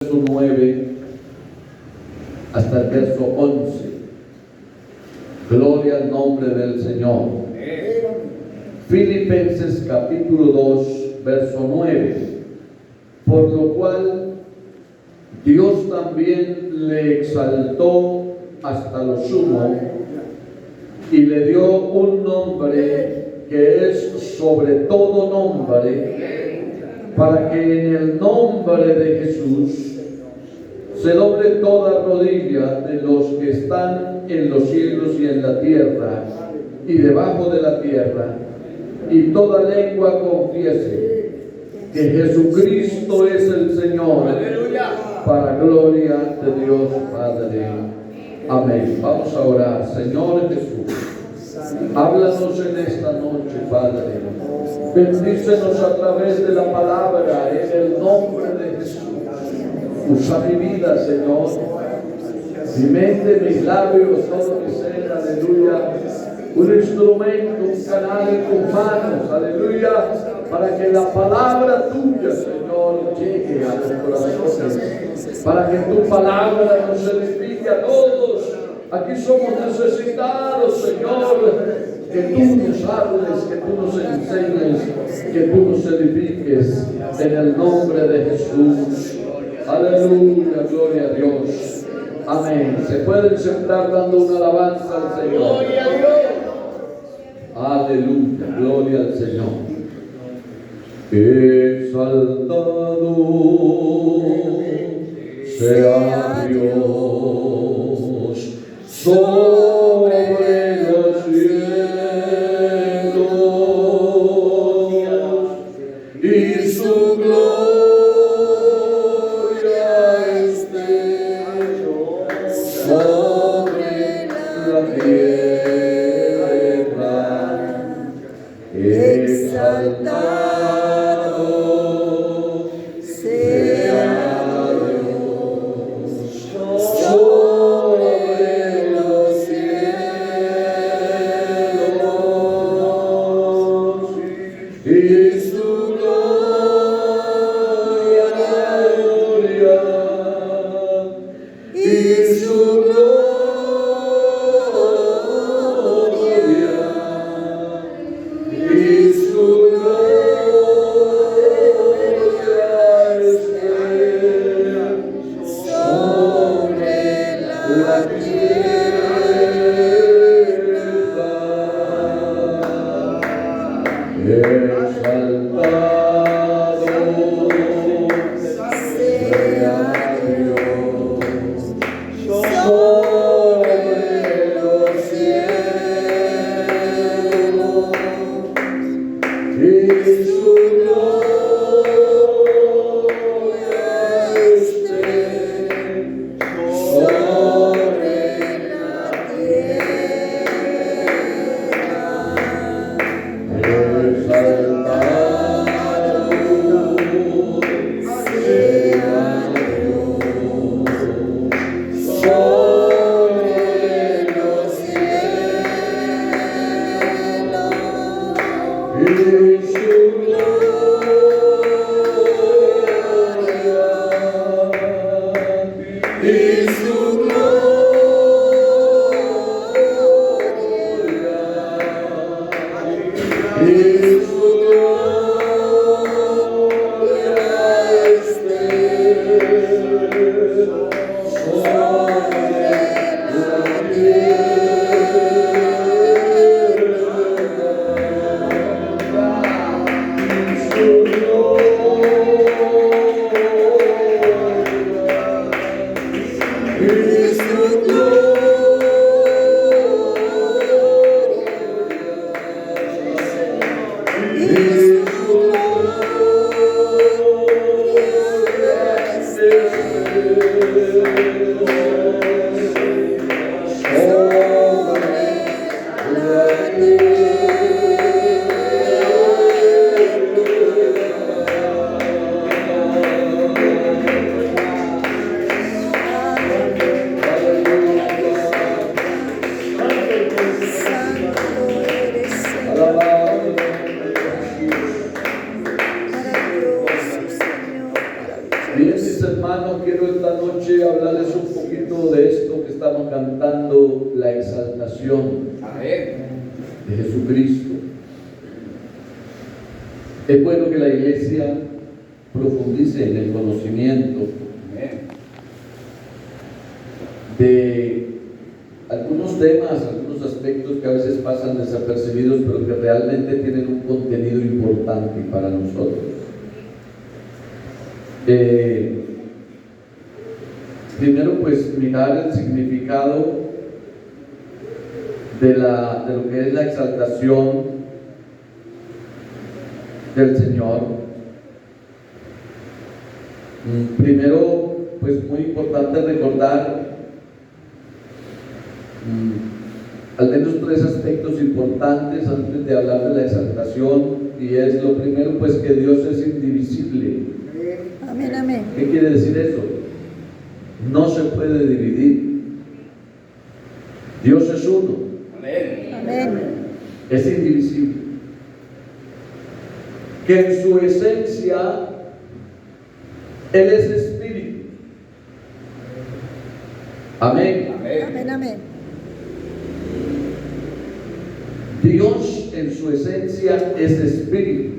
verso 9 hasta el verso 11. Gloria al nombre del Señor. Filipenses capítulo 2, verso 9. Por lo cual Dios también le exaltó hasta lo sumo y le dio un nombre que es sobre todo nombre, para que en el nombre de Jesús se doble toda rodilla de los que están en los cielos y en la tierra y debajo de la tierra, y toda lengua confiese que Jesucristo es el Señor, para gloria de Dios Padre. Amén. Vamos a orar. Señor Jesús, háblanos en esta noche, Padre. Bendícenos a través de la palabra en el nombre de Jesús. Usa mi vida, Señor, mi mente, mis labios, todo mi ser, aleluya. Un instrumento, un canal en tus manos, aleluya, para que la palabra tuya, Señor, llegue a los corazones, para que tu palabra nos edifique a todos. Aquí somos necesitados, Señor, que tú nos hables, que tú nos enseñes, que tú nos edifiques en el nombre de Jesús. Aleluya, gloria a Dios. Amén. Se pueden sentar dando una alabanza al Señor. Gloria a Dios. Aleluya, gloria al Señor. Exaltado sea Dios sobre los cielos y su gloria esté sobre la tierra. Exaltado sea Dios sobre los cielos y su gloria y su gloria y su gloria esté sobre la tierra. Exaltado sea Dios sobre los cielos y su gloria esté sobre la tierra. Exaltado sea Dios sobre los cielos y su gloria y su gloria y su gloria esté sobre la tierra. Y quiero esta noche hablarles un poquito de esto que estamos cantando, la exaltación de Jesucristo. Es bueno que la iglesia profundice en el conocimiento de algunos temas, algunos aspectos que a veces pasan desapercibidos, pero que realmente tienen un contenido importante para nosotros. Primero, pues mirar el significado de lo que es la exaltación del Señor. Primero, pues muy importante recordar al menos tres aspectos importantes antes de hablar de la exaltación, y es lo primero, pues que Dios es indivisible. Amén, amén. ¿Qué quiere decir eso? No se puede dividir. Dios es uno. Amén. Es indivisible. Que en su esencia Él es espíritu. Amén. Amén, amén. Dios en su esencia es espíritu.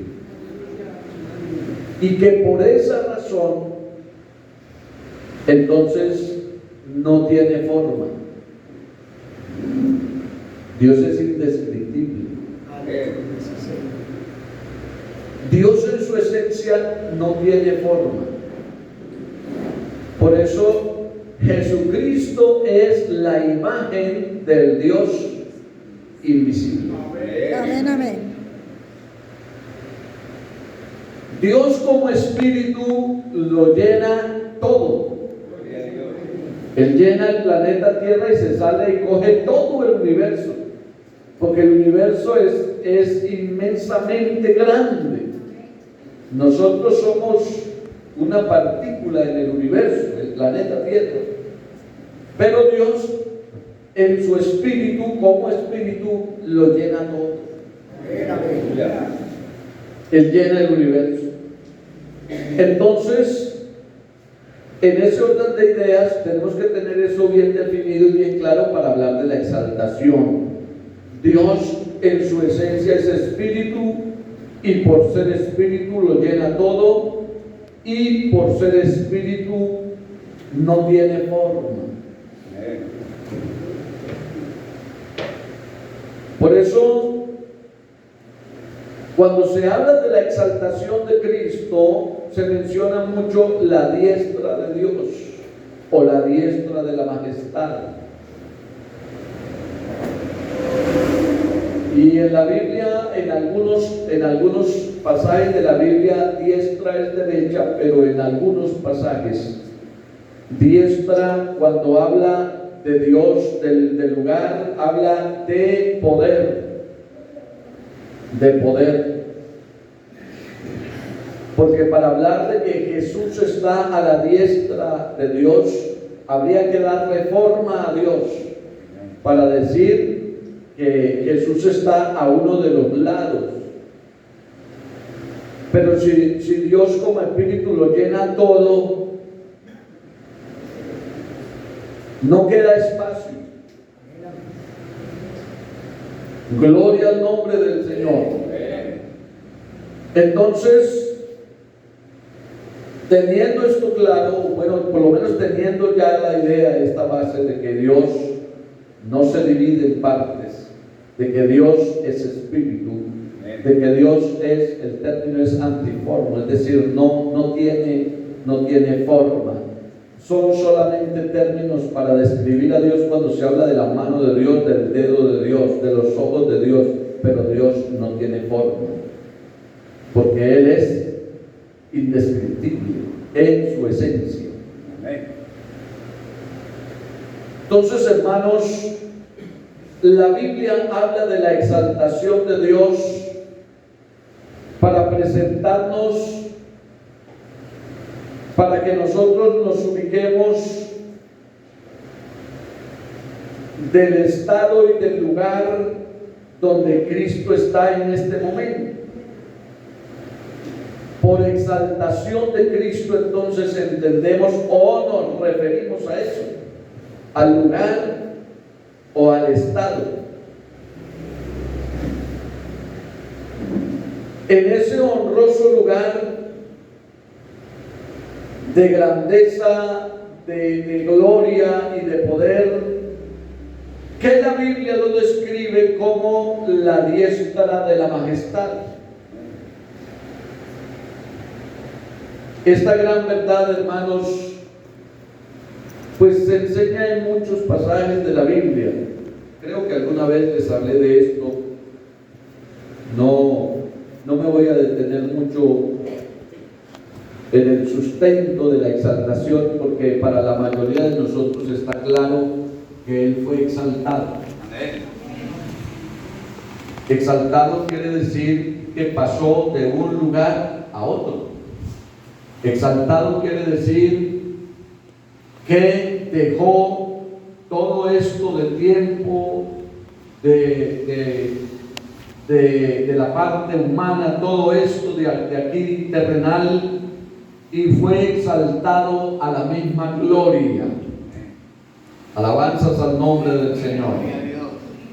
Y que por esa razón entonces no tiene forma. Dios es indescriptible. Dios en su esencia no tiene forma. Por eso Jesucristo es la imagen del Dios invisible. Amén, amén. Dios como espíritu lo llena todo. Él llena el planeta Tierra y se sale y coge todo el universo, porque el universo es inmensamente grande. Nosotros somos una partícula en el universo, el planeta Tierra. Pero Dios en su espíritu, como espíritu, lo llena todo. Él llena el universo. Entonces, en ese orden de ideas, tenemos que tener eso bien definido y bien claro para hablar de la exaltación. Dios en su esencia es espíritu, y por ser espíritu lo llena todo, y por ser espíritu no tiene forma. Por eso, cuando se habla de la exaltación de Cristo, se menciona mucho la diestra de Dios o la diestra de la majestad. Y en la Biblia, en algunos pasajes de la Biblia, diestra es derecha, pero en algunos pasajes, diestra, cuando habla de Dios, del lugar, habla de poder. De poder. Porque para hablar de que Jesús está a la diestra de Dios, habría que darle forma a Dios para decir que Jesús está a uno de los lados. Pero si Dios como espíritu lo llena todo, no queda espacio. Gloria al nombre del Señor. Entonces, teniendo esto claro, bueno, por lo menos teniendo ya la idea, esta base de que Dios no se divide en partes, de que Dios es espíritu, de que Dios el término es antiforma, es decir, no tiene forma. Son solamente términos para describir a Dios cuando se habla de la mano de Dios, del dedo de Dios, de los ojos de Dios, pero Dios no tiene forma, porque Él es indescriptible en su esencia. Entonces, hermanos, la Biblia habla de la exaltación de Dios para presentarnos, para que nosotros nos ubiquemos del estado y del lugar donde Cristo está en este momento. Por exaltación de Cristo entonces entendemos o nos referimos a eso, al lugar o al estado. En ese honroso lugar de grandeza, de gloria y de poder, que la Biblia lo describe como la diestra de la majestad. Esta gran verdad, hermanos, pues se enseña en muchos pasajes de la Biblia. Creo que alguna vez les hablé de esto. No me voy a detener mucho en el sustento de la exaltación, porque para la mayoría de nosotros está claro que Él fue exaltado. Exaltado quiere decir que pasó de un lugar a otro. Exaltado quiere decir que dejó todo esto de tiempo, de la parte humana, todo esto de aquí terrenal, y fue exaltado a la misma gloria. Alabanzas al nombre del Señor.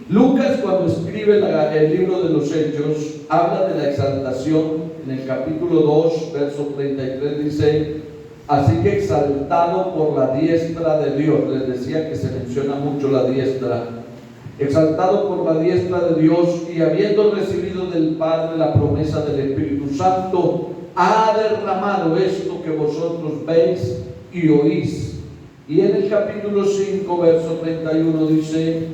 Lucas, cuando escribe el libro de los Hechos, habla de la exaltación. En el capítulo 2, verso 33 dice: así que exaltado por la diestra de Dios. Les decía que se menciona mucho la diestra. Exaltado por la diestra de Dios, y habiendo recibido del Padre la promesa del Espíritu Santo, ha derramado esto que vosotros veis y oís. Y en el capítulo 5, verso 31 dice: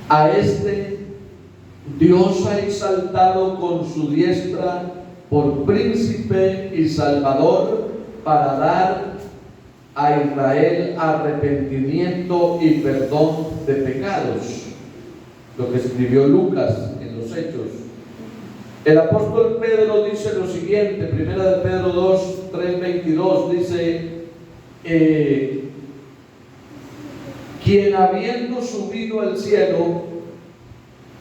a este Dios ha exaltado con su diestra por príncipe y salvador, para dar a Israel arrepentimiento y perdón de pecados. Lo que escribió Lucas en los Hechos. El apóstol Pedro dice lo siguiente, primera de Pedro 2, 3, 22, dice: quien habiendo subido al cielo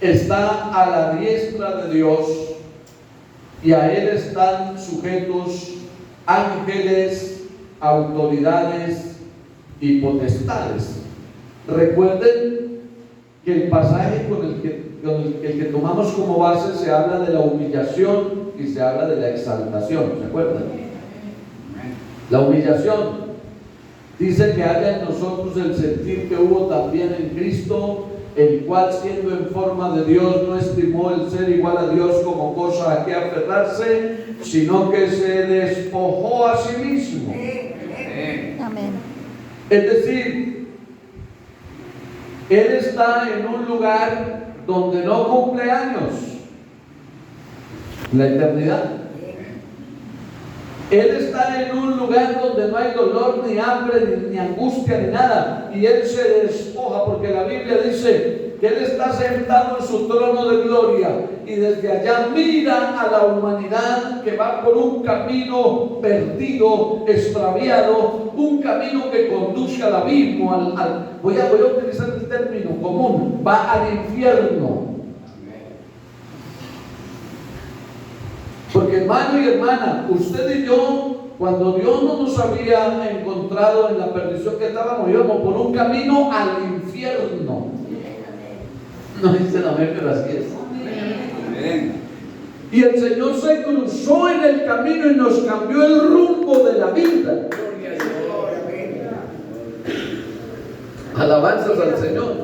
está a la diestra de Dios, y a Él están sujetos ángeles, autoridades y potestades. Recuerden que el pasaje con el que tomamos como base se habla de la humillación y se habla de la exaltación. ¿Se acuerdan? La humillación dice que haya en nosotros el sentir que hubo también en Cristo, el cual, siendo en forma de Dios, no estimó el ser igual a Dios como cosa a que aferrarse, sino que se despojó a sí mismo. Amén. Es decir, Él está en un lugar donde no cumple años, la eternidad. Él está en un lugar donde no hay dolor, ni hambre, ni angustia, ni nada. Y Él se despoja, porque la Biblia dice que Él está sentado en su trono de gloria. Y desde allá mira a la humanidad que va por un camino perdido, extraviado, un camino que conduce al abismo, voy a utilizar el término común, va al infierno. Porque, hermano y hermana, usted y yo, cuando Dios no nos había encontrado en la perdición que estábamos, íbamos por un camino al infierno. No dice la amén, pero así es. Y el Señor se cruzó en el camino y nos cambió el rumbo de la vida. Alabanzas al Señor.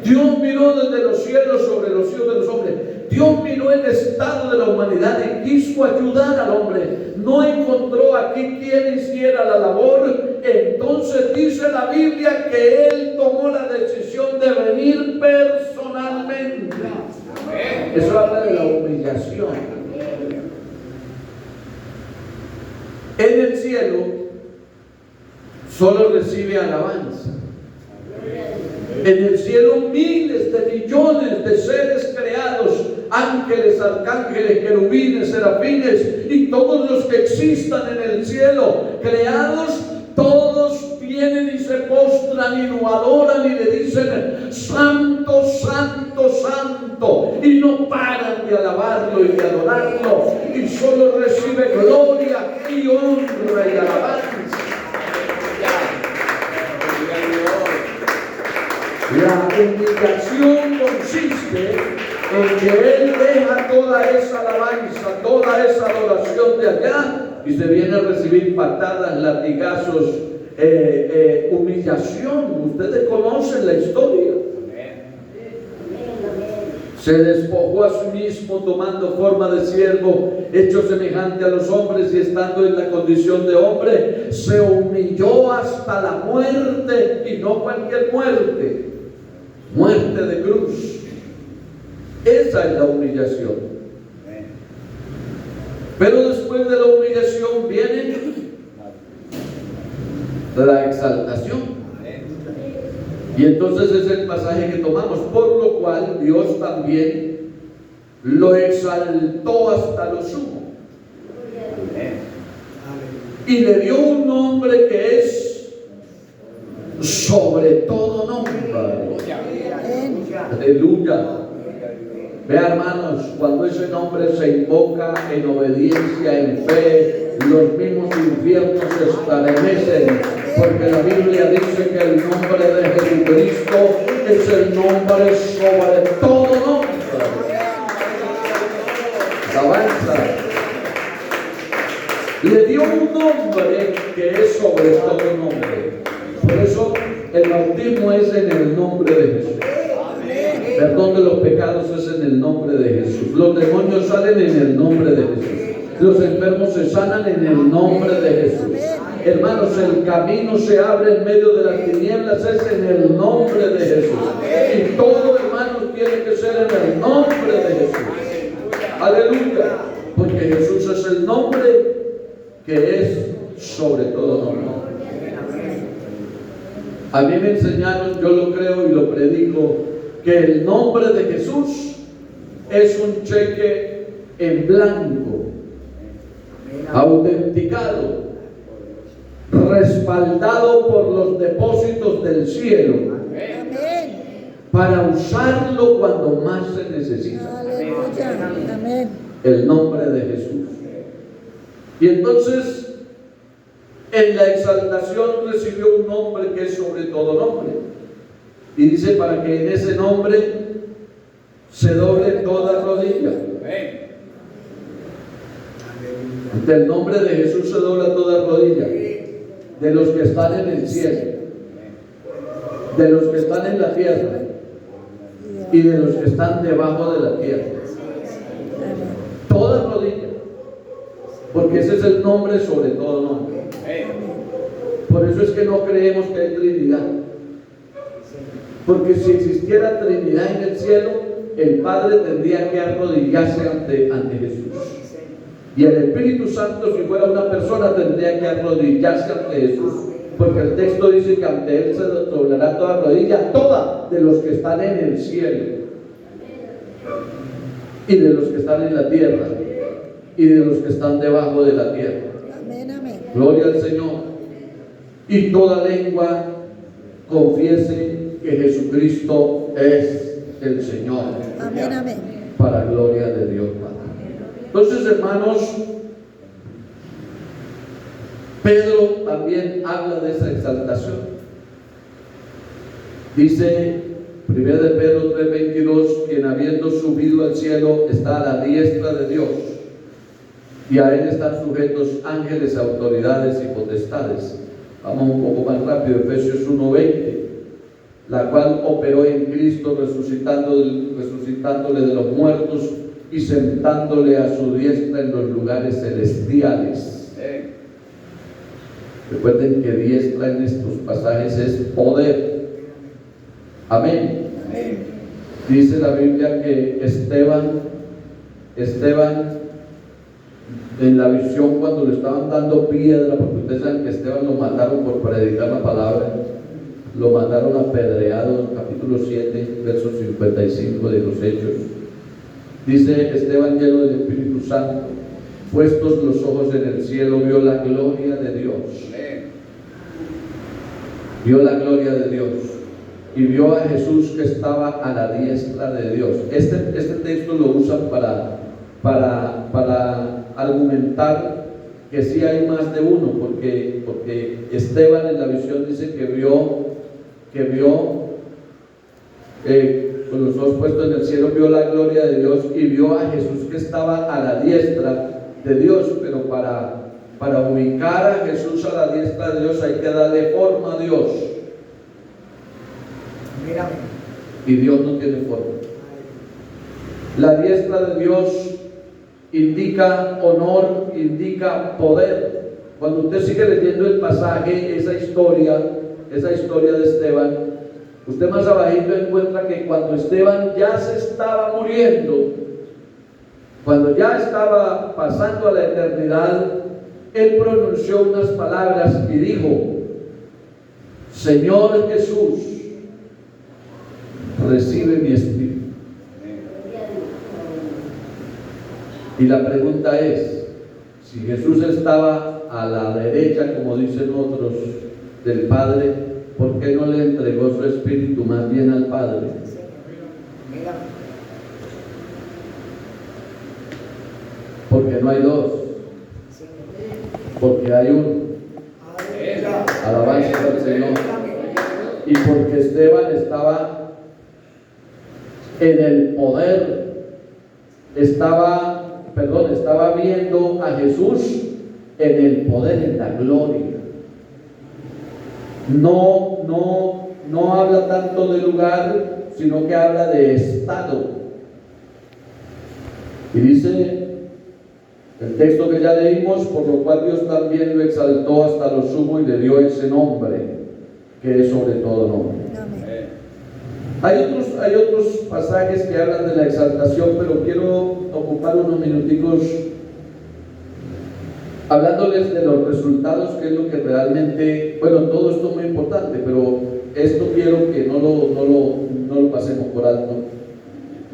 Dios miró desde los cielos sobre los hijos de los hombres. Dios miró el estado de la humanidad y quiso ayudar al hombre. No encontró aquí quien hiciera la labor. Entonces dice la Biblia que Él tomó la decisión de venir personalmente. Eso habla de la humillación. En el cielo solo recibe alabanza. En el cielo miles de millones de seres creados, ángeles, arcángeles, querubines, serafines y todos los que existan en el cielo, creados todos vienen y se postran y lo adoran y le dicen santo, santo, santo, y no paran de alabarlo y de adorarlo, y solo recibe gloria y honra y alabanza. La humillación consiste en que Él deja toda esa alabanza, toda esa adoración de allá y se viene a recibir patadas, latigazos, humillación. Ustedes conocen la historia. Se despojó a sí mismo tomando forma de siervo, hecho semejante a los hombres, y estando en la condición de hombre, se humilló hasta la muerte, y no cualquier muerte, muerte de cruz. Esa es la humillación. Pero después de la humillación viene la exaltación. Y entonces es el pasaje que tomamos, por lo cual Dios también lo exaltó hasta lo sumo y le dio un nombre que es sobre todo nombre. Aleluya. Vea, hermanos, cuando ese nombre se invoca en obediencia, en fe, los mismos infiernos se estremecen, porque la Biblia dice que el nombre de Jesucristo es el nombre sobre todo nombre. Alabanza. Le dio un nombre que es sobre todo nombre. Por eso el bautismo es en el nombre de Jesús. Perdón de los pecados es en el nombre de Jesús. Los demonios salen en el nombre de Jesús. Los enfermos se sanan en el nombre de Jesús. Hermanos, el camino se abre en medio de las tinieblas, es en el nombre de Jesús. Y todo, hermanos, tiene que ser en el nombre de Jesús. Aleluya. Porque Jesús es el nombre que es sobre todo nombre. A mí me enseñaron, yo lo creo y lo predico, que el nombre de Jesús es un cheque en blanco, autenticado, respaldado por los depósitos del cielo, para usarlo cuando más se necesita. El nombre de Jesús. Y entonces en la exaltación recibió un nombre que es sobre todo nombre. Y dice, para que en ese nombre se doble toda rodilla. Ante el nombre de Jesús se dobla toda rodilla, de los que están en el cielo, de los que están en la tierra y de los que están debajo de la tierra. Toda rodilla, porque ese es el nombre sobre todo nombre. Por eso es que no creemos que hay Trinidad. Porque si existiera Trinidad en el cielo, el Padre tendría que arrodillarse ante Jesús. Y el Espíritu Santo, si fuera una persona, tendría que arrodillarse ante Jesús. Porque el texto dice que ante Él se doblará toda rodilla, toda, de los que están en el cielo, y de los que están en la tierra, y de los que están debajo de la tierra. Amén, amén. Gloria al Señor. Y toda lengua confiese que Jesucristo es el Señor. Amén, amén. Para gloria de Dios Padre. Entonces, hermanos, Pedro también habla de esa exaltación. Dice 1 de Pedro 3:22, quien habiendo subido al cielo está a la diestra de Dios, y a Él están sujetos ángeles, autoridades y potestades. Vamos un poco más rápido, Efesios 1:20, la cual operó en Cristo resucitándole de los muertos y sentándole a su diestra en los lugares celestiales. Recuerden que diestra en estos pasajes es poder. Amén. Dice la Biblia que Esteban en la visión, cuando le estaban dando piedra, porque ustedes saben que Esteban lo mataron por predicar la palabra, lo mataron apedreado, capítulo 7, verso 55 de los Hechos. Dice Esteban, lleno del Espíritu Santo, puestos los ojos en el cielo, vio la gloria de Dios vio la gloria de Dios y vio a Jesús que estaba a la diestra de Dios. Este texto lo usan para argumentar que sí hay más de uno, porque Esteban en la visión dice que vio con los ojos puestos en el cielo, vio la gloria de Dios y vio a Jesús que estaba a la diestra de Dios. Pero para ubicar a Jesús a la diestra de Dios hay que darle forma a Dios. Y Dios no tiene forma. La diestra de Dios indica honor, indica poder. Cuando usted sigue leyendo el pasaje, esa historia de Esteban, usted más abajito encuentra que cuando Esteban ya se estaba muriendo, cuando ya estaba pasando a la eternidad, él pronunció unas palabras y dijo: Señor Jesús, recibe mi espíritu. Y la pregunta es, si Jesús estaba a la derecha, como dicen otros, del Padre, ¿por qué no le entregó su espíritu más bien al Padre? Porque no hay dos, porque hay uno. Alabanza al Señor. Y porque Esteban estaba en el poder, estaba viendo a Jesús en el poder, en la gloria. No habla tanto de lugar, sino que habla de estado. Y dice el texto que ya leímos: por lo cual Dios también lo exaltó hasta lo sumo y le dio ese nombre que es sobre todo nombre. Hay otros pasajes que hablan de la exaltación, pero quiero ocupar unos minuticos hablándoles de los resultados, que es lo que realmente, bueno, todo esto es muy importante, pero esto quiero que no lo pasemos por alto.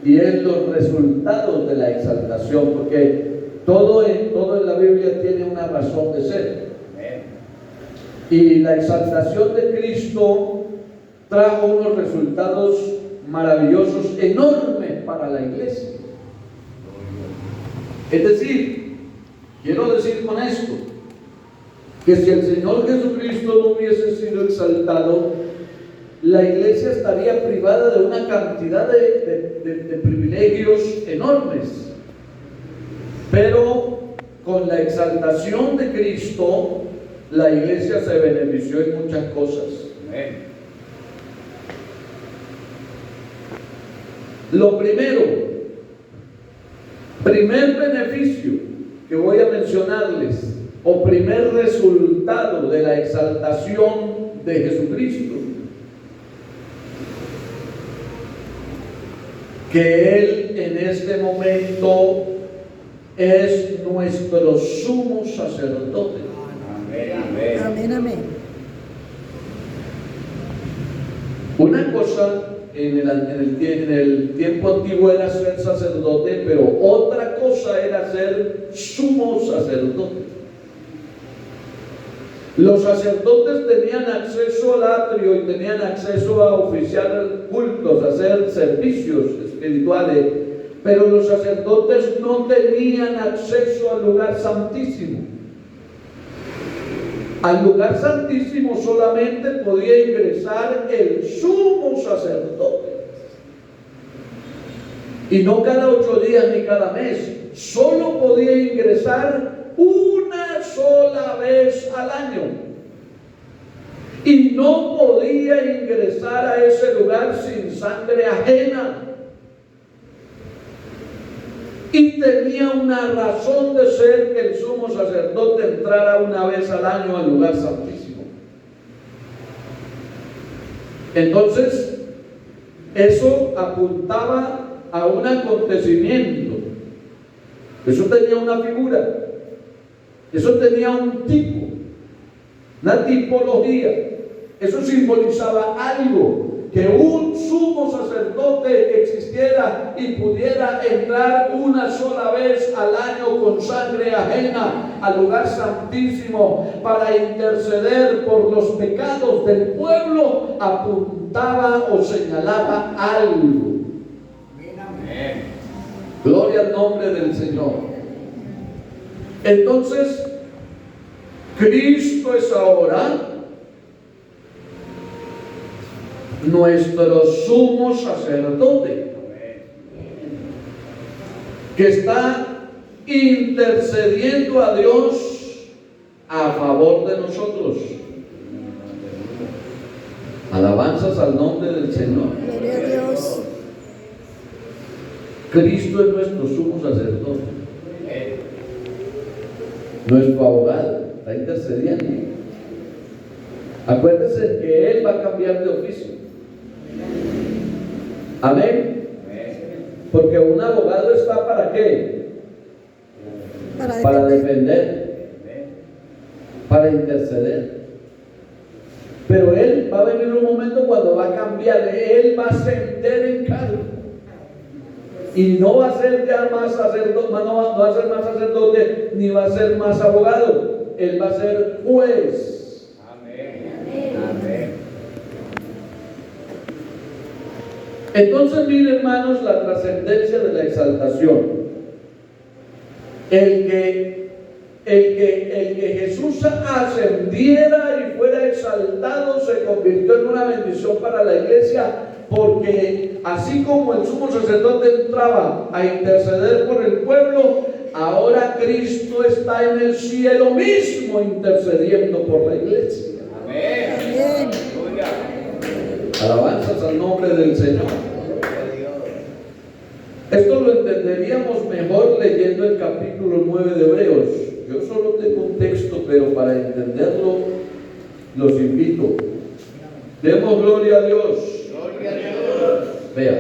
Y es los resultados de la exaltación, porque todo en la Biblia tiene una razón de ser. Y la exaltación de Cristo trajo unos resultados maravillosos, enormes para la iglesia. Es decir, quiero decir con esto, que si el Señor Jesucristo no hubiese sido exaltado, la iglesia estaría privada de una cantidad de privilegios enormes. Pero con la exaltación de Cristo, la iglesia se benefició en muchas cosas. Lo primer beneficio que voy a mencionarles, o primer resultado de la exaltación de Jesucristo, que Él en este momento es nuestro sumo sacerdote. Amén, amén. Una cosa en el tiempo antiguo era ser sacerdote, pero otra cosa era ser sumo sacerdote. Los sacerdotes tenían acceso al atrio y tenían acceso a oficiar cultos, a hacer servicios espirituales, pero los sacerdotes no tenían acceso al lugar santísimo. Al lugar santísimo solamente podía ingresar el sumo sacerdote. Y no cada 8 días ni cada mes. Solo podía ingresar una sola vez al año. Y no podía ingresar a ese lugar sin sangre ajena. Y tenía una razón de ser que el sumo sacerdote entrara una vez al año al lugar santísimo. Entonces, eso apuntaba a un acontecimiento. Eso tenía una figura. Eso tenía un tipo, una tipología. Eso simbolizaba algo que un sumo sacerdote existiera y pudiera entrar una sola vez al año con sangre ajena al lugar santísimo para interceder por los pecados del pueblo, apuntaba o señalaba algo. Gloria al nombre del Señor. Entonces, Cristo es ahora nuestro sumo sacerdote, que está intercediendo a Dios a favor de nosotros. Alabanzas al nombre del Señor. Gloria a Dios. Cristo es nuestro sumo sacerdote, nuestro abogado, está intercediendo. Acuérdense que Él va a cambiar de oficio. Amén. Porque un abogado está ¿para qué? Para defender, para interceder. Pero Él va a venir un momento cuando va a cambiar. Él va a ascender en cargo. Y no va a ser ya más sacerdote, no va a ser más sacerdote, ni va a ser más abogado. Él va a ser juez. Amén. Entonces, miren, hermanos, la trascendencia de la exaltación. El que Jesús ascendiera y fuera exaltado se convirtió en una bendición para la iglesia, porque así como el sumo sacerdote entraba a interceder por el pueblo, ahora Cristo está en el cielo mismo intercediendo por la iglesia. Amén. Alabanzas al nombre del Señor. Esto lo entenderíamos mejor leyendo el capítulo 9 de Hebreos. Yo solo tengo un texto, pero para entenderlo los invito. Demos gloria a Dios. Gloria a Dios. Vean,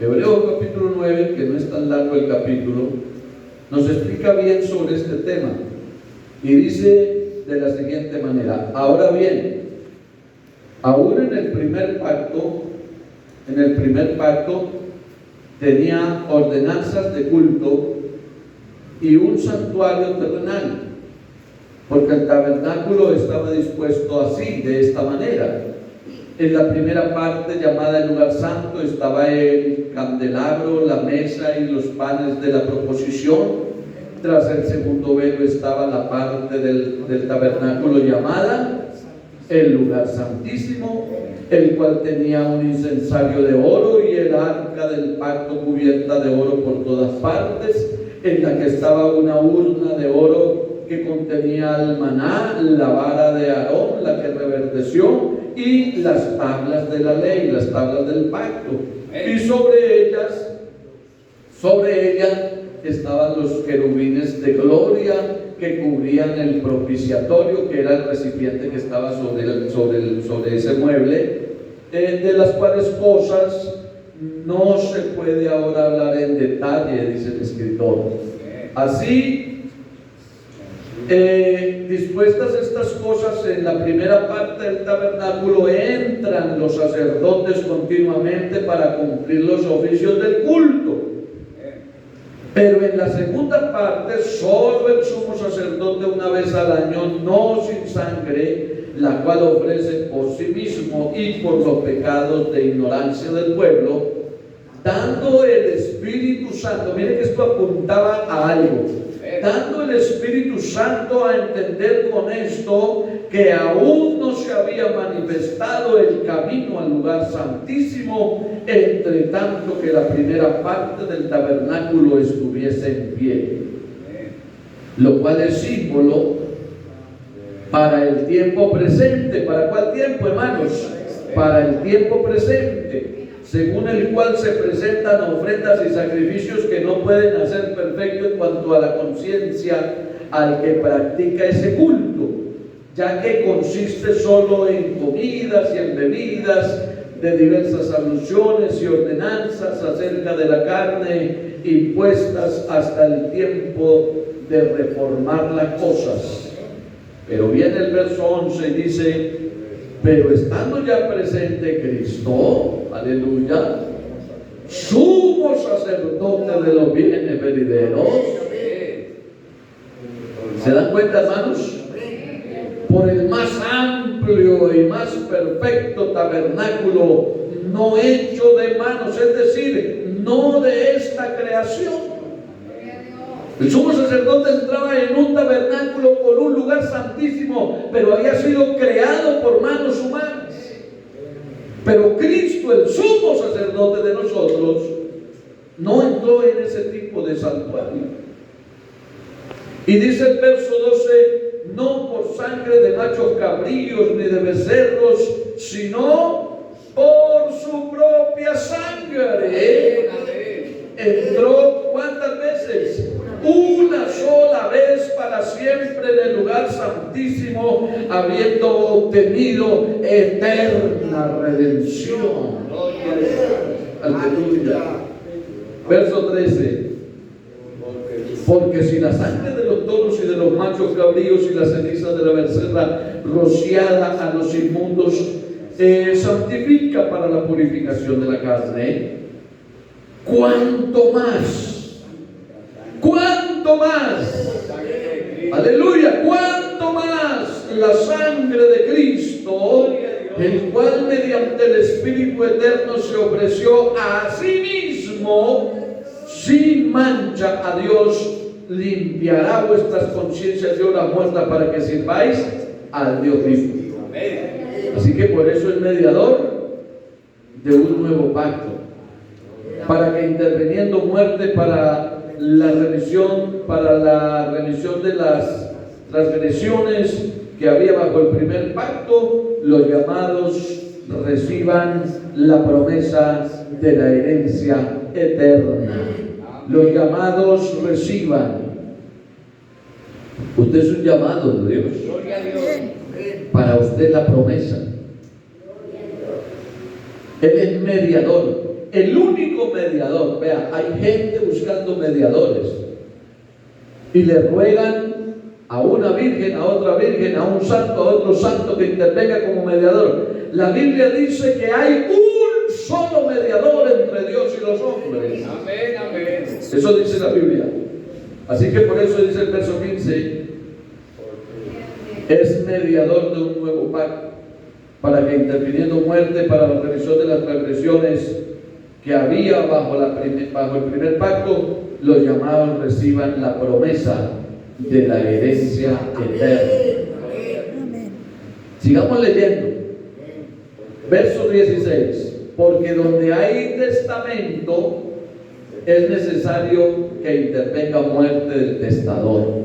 Hebreos capítulo 9, que no es tan largo el capítulo, nos explica bien sobre este tema. Y dice de la siguiente manera: ahora bien, aún en el primer pacto tenía ordenanzas de culto y un santuario terrenal, porque el tabernáculo estaba dispuesto así, de esta manera. En la primera parte, llamada el lugar santo, estaba el candelabro, la mesa y los panes de la proposición. Tras el segundo velo estaba la parte del tabernáculo llamada el lugar santísimo, el cual tenía un incensario de oro y el arca del pacto cubierta de oro por todas partes, en la que estaba una urna de oro que contenía el maná, la vara de Aarón, la que reverdeció, y las tablas de la ley, las tablas del pacto. Y sobre ellas estaban los querubines de gloria que cubrían el propiciatorio, que era el recipiente que estaba sobre ese mueble, de las cuales cosas no se puede ahora hablar en detalle, dice el escritor. Así, dispuestas estas cosas en la primera parte del tabernáculo, entran los sacerdotes continuamente para cumplir los oficios del culto. Pero en la segunda parte, solo el sumo sacerdote una vez al año, no sin sangre, la cual ofrece por sí mismo y por los pecados de ignorancia del pueblo, dando el Espíritu Santo. Miren que esto apuntaba a algo. Dando el Espíritu Santo a entender con esto que aún no se había manifestado el camino al lugar santísimo, entre tanto que la primera parte del tabernáculo estuviese en pie, lo cual es símbolo para el tiempo presente. ¿Para cuál tiempo, hermanos? Para el tiempo presente, según el cual se presentan ofrendas y sacrificios que no pueden hacer perfecto en cuanto a la conciencia al que practica ese culto, ya que consiste solo en comidas y en bebidas, de diversas alusiones y ordenanzas acerca de la carne, impuestas hasta el tiempo de reformar las cosas. Pero viene el verso 11 y dice: Pero estando ya presente Cristo, aleluya, sumo sacerdote de los bienes venideros. ¿Se dan cuenta, hermanos? Por el más amplio y más perfecto tabernáculo, no hecho de manos, es decir, no de esta creación. El sumo sacerdote entraba en un tabernáculo con un lugar santísimo, pero había sido creado por manos humanas. Pero Cristo, el sumo sacerdote de nosotros, no entró en ese tipo de santuario. Y dice el verso 12, no por sangre de machos cabríos ni de becerros, sino por su propia sangre. Entró ¿cuántas veces? Una sola vez para siempre en el lugar santísimo, habiendo obtenido eterna redención. Aleluya. Verso 13. Porque si la sangre de los toros y de los machos cabríos y la ceniza de la becerra rociada a los inmundos santifica para la purificación de la carne, ¿cuánto más? Aleluya, ¿cuánto más la sangre de Cristo, el cual mediante el Espíritu Eterno se ofreció a sí mismo sin mancha a Dios, limpiará vuestras conciencias de obras muertas para que sirváis al Dios vivo? Así que por eso es mediador de un nuevo pacto, para que interviniendo muerte para la remisión de las transgresiones que había bajo el primer pacto, los llamados reciban la promesa de la herencia eterna. Los llamados reciban. Usted es un llamado de Dios. Para usted la promesa. Él es mediador. El único mediador. Vea, hay gente buscando mediadores. Y le ruegan a una virgen, a otra virgen, a un santo, a otro santo que intervenga como mediador. La Biblia dice que hay un solo mediador entre Dios y los hombres. Amén, amén. Eso dice la Biblia. Así que por eso dice el verso 15, es mediador de un nuevo pacto, para que interviniendo muerte para la remisión de las transgresiones que había bajo el primer pacto, los llamados reciban la promesa de la herencia eterna. Sigamos leyendo. Verso 16. Porque donde hay testamento, es necesario que intervenga muerte del testador.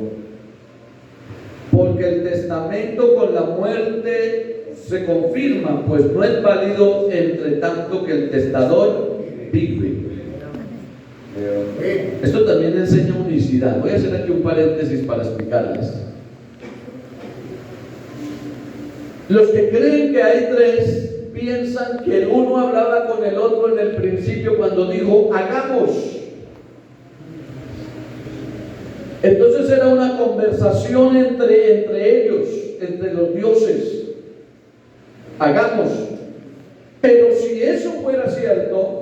Porque el testamento con la muerte se confirma, pues no es válido entre tanto que el testador vive. Esto también enseña unicidad. Voy a hacer aquí un paréntesis para explicarles. Los que creen que hay tres piensan que el uno hablaba con el otro en el principio cuando dijo hagamos. Entonces era una conversación entre ellos, entre los dioses. Hagamos. Pero si eso fuera cierto,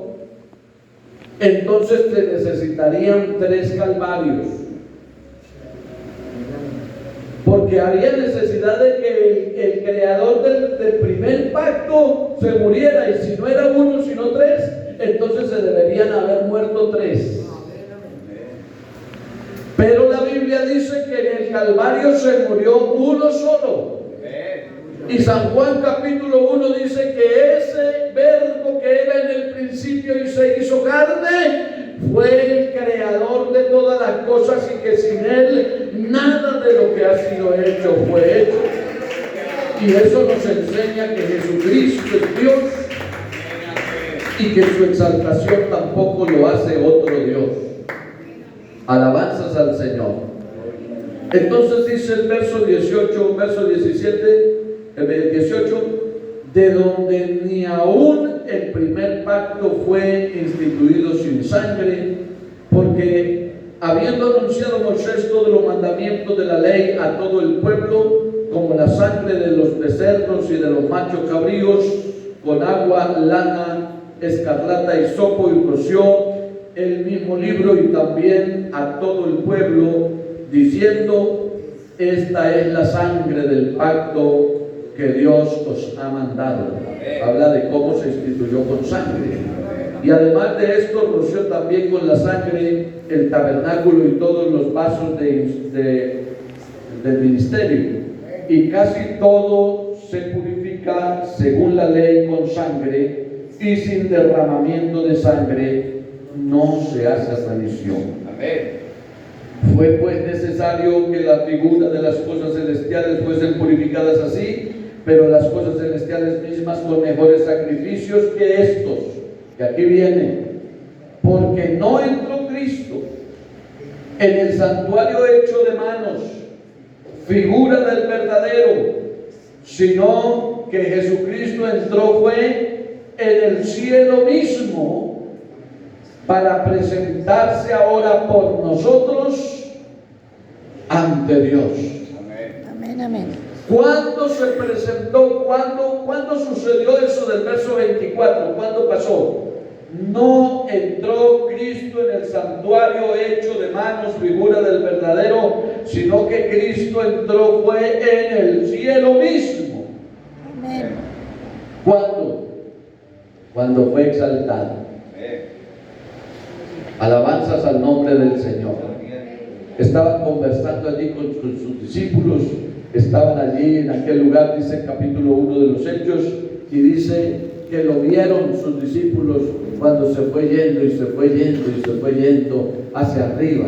entonces se necesitarían tres calvarios. Porque había necesidad de que el creador del primer pacto se muriera, y si no era uno sino tres, entonces se deberían haber muerto tres. Pero la Biblia dice que en el Calvario se murió uno solo. Y San Juan capítulo 1 dice que ese verbo que era en el principio y se hizo carne fue el creador de todas las cosas, y que sin él nada de lo que ha sido hecho fue hecho. Y eso nos enseña que Jesucristo es Dios y que su exaltación tampoco lo hace otro Dios. Alabanzas al Señor. Entonces dice el verso 18, verso 17, el 18, de donde ni aún el primer pacto fue instituido sin sangre, porque habiendo anunciado Moisés todos los mandamientos de la ley a todo el pueblo, como la sangre de los becerros y de los machos cabríos, con agua, lana, escarlata, hisopo, y roció el mismo libro y también a todo el pueblo, diciendo: esta es la sangre del pacto que Dios os ha mandado. Habla de cómo se instituyó con sangre. Y además de esto, roció también con la sangre el tabernáculo y todos los vasos del ministerio. Y casi todo se purifica según la ley con sangre, y sin derramamiento de sangre no se hace remisión. Amén. Fue pues necesario que la figura de las cosas celestiales fuesen purificadas así, pero las cosas celestiales mismas con mejores sacrificios que estos. Y aquí viene: porque no entró Cristo en el santuario hecho de manos, figura del verdadero, sino que Jesucristo entró fue en el cielo mismo, para presentarse ahora por nosotros ante Dios. Amén, amén. ¿Cuándo se presentó? ¿Cuándo sucedió eso del verso 24? ¿Cuándo pasó? No entró Cristo en el santuario hecho de manos, figura del verdadero, sino que Cristo entró fue en el cielo mismo. Amén. ¿Cuándo? Cuando fue exaltado. Alabanzas al nombre del Señor. Estaban conversando allí con sus discípulos, estaban allí en aquel lugar, dice el capítulo 1 de los Hechos, y dice que lo vieron sus discípulos cuando se fue yendo y se fue yendo y se fue yendo hacia arriba,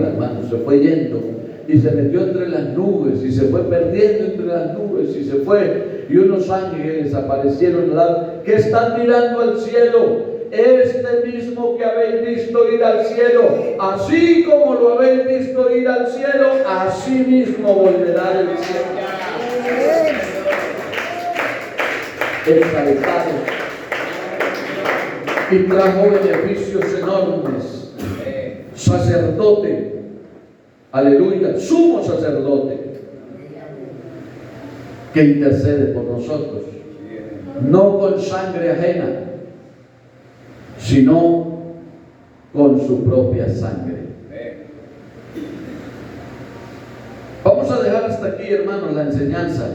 hermano, se fue yendo y se metió entre las nubes y se fue perdiendo entre las nubes y se fue, y unos ángeles aparecieron al lado. ¿Qué están mirando al cielo? Este mismo que habéis visto ir al cielo, así como lo habéis visto ir al cielo, así mismo volverá del cielo. Exaltado, y trajo beneficios enormes. Sacerdote, aleluya, sumo sacerdote, que intercede por nosotros, no con sangre ajena, sino con su propia sangre. Vamos a dejar hasta aquí, hermanos, la enseñanza.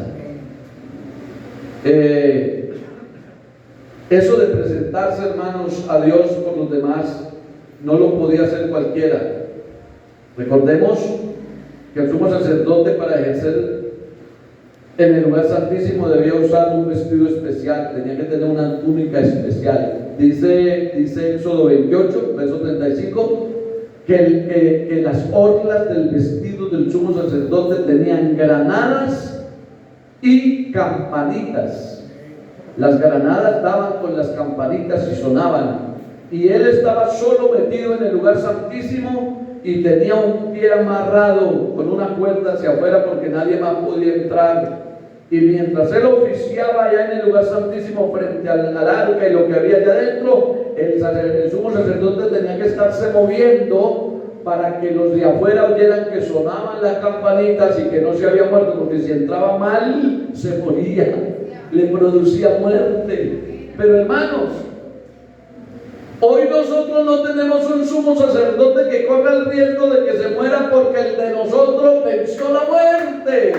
Eso de presentarse, hermanos, a Dios por los demás, no lo podía hacer cualquiera. Recordemos que el sumo sacerdote, para ejercer en el lugar santísimo, debía usar un vestido especial, tenía que tener una túnica especial. Dice Éxodo 28, verso 35, que las orlas del vestido del sumo sacerdote tenían granadas y campanitas. Las granadas daban con las campanitas y sonaban, y él estaba solo metido en el lugar santísimo y tenía un pie amarrado con una cuerda hacia afuera porque nadie más podía entrar. Y mientras él oficiaba allá en el lugar santísimo frente al arca y lo que había allá adentro, el sumo sacerdote tenía que estarse moviendo para que los de afuera oyeran que sonaban las campanitas y que no se había muerto, porque si entraba mal se moría, le producía muerte. Pero hermanos, hoy nosotros no tenemos un sumo sacerdote que corra el riesgo de que se muera, porque el de nosotros venció la muerte.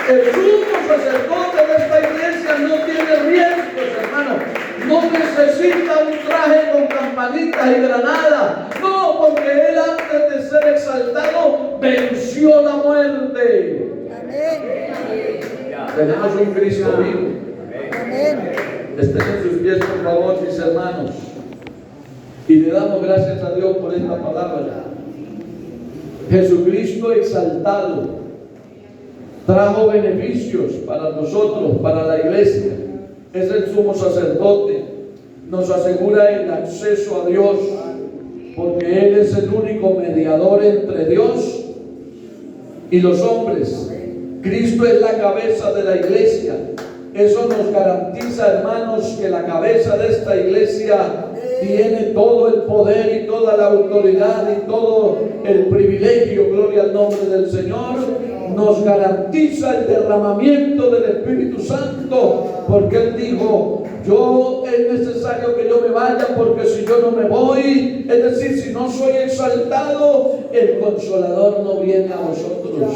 El sumo sacerdote de esta iglesia no tiene riesgos, hermano. No necesita un traje con campanitas y granadas. No, porque él, antes de ser exaltado, venció la muerte. Amén. Tenemos un Cristo vivo. Amén. Estén en sus pies, por favor, mis hermanos. Y le damos gracias a Dios por esta palabra. Jesucristo exaltado trajo beneficios para nosotros, para la iglesia. Es el sumo sacerdote, nos asegura el acceso a Dios, porque Él es el único mediador entre Dios y los hombres. Cristo es la cabeza de la iglesia. Eso nos garantiza, hermanos, que la cabeza de esta iglesia tiene todo el poder y toda la autoridad y todo el privilegio, gloria al nombre del Señor, nos garantiza el derramamiento del Espíritu Santo, porque Él dijo: yo es necesario que yo me vaya, porque si yo no me voy, es decir, si no soy exaltado, el Consolador no viene a vosotros.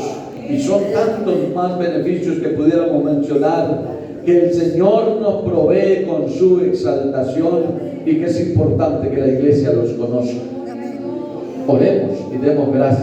Y son tantos más beneficios que pudiéramos mencionar, que el Señor nos provee con su exaltación, y que es importante que la iglesia los conozca. Oremos y demos gracias.